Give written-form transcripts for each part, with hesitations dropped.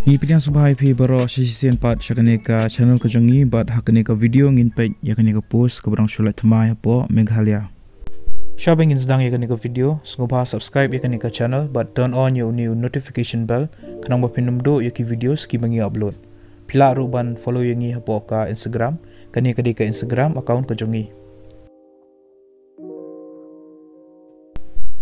Ngipin yang subhay pi baro sisien pat syakane ka channel ko jongi bat hakane ka video ngin pet yakane ka post ka barang sulat thmai po Meghalaya. Shopping in sedang yakane ka video sngobha subscribe yakane ka channel but turn on your new notification bell kanang bapinum do yaki videos ki bangi upload. Pila ruban follow yangi hapo ka Instagram kani ka Instagram account ka jongi.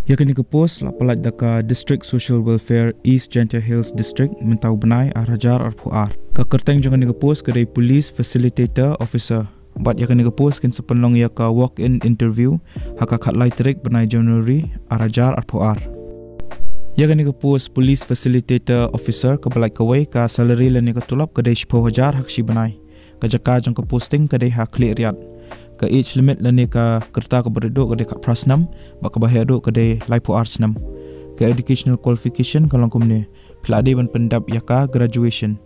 Yakani ka post la palat daka District Social Welfare East Gentle Hills District mentau benai Arajar Arpuar. Ka kerteng jangan ka post kadai Police Facilitator Officer. Bat yakani ka post kin sepenlong ya ka walk-in interview haka khat lai terik benai January Arajar Arpuar. Yakani ka post Police Facilitator Officer ka balai kawai ka salary lani ka tulap kadai 10,000 hak si benai. Ka jaka jang ka posting kadai hak clear riat. Ka age limit lani ka kerta ka bereduk kadai ka prasnam baka bahaduk kadai laipo arsnam ka educational qualification kalong kumne pila ade ban pendap yaka graduation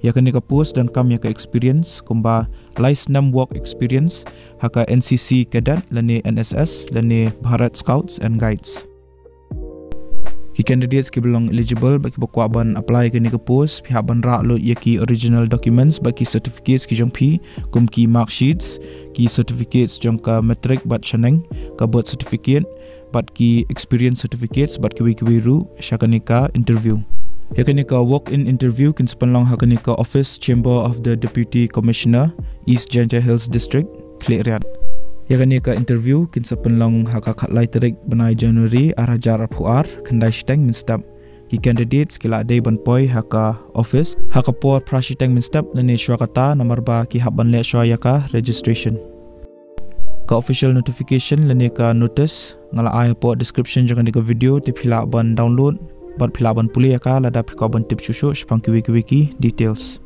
yakani ka post dan kam yaka experience kumba license work experience haka NCC cadet lani NSS lani Bharat Scouts and Guides. Ki candidates ki belong eligible baki bakwa ban apply kani ka post pihak ban ra load yaki original documents baki certificates ki jong pi kum ki mark sheets ki certificates jong ka matric bat chaneng ka birth certificate bat ki experience certificates bat ki wiru syakani ka interview. Yakani ka walk-in interview kin sepanlong hakani ka office chamber of the Deputy Commissioner East Gentle Hills District Klik Riat. Yakani ka interview kin sepenlong haka khat lai terik benai January Arajar Arpuar kendai steng min step ki candidates kila day ban poi haka office haka por prashiteng min step lani syakata nomor ba ki haban le syaka registration ka official notification lani ka notice ngala ai po description jangan ka video ti phila ban download bat phila ban puli ka lada phika ban tip susu spang ki wiki details.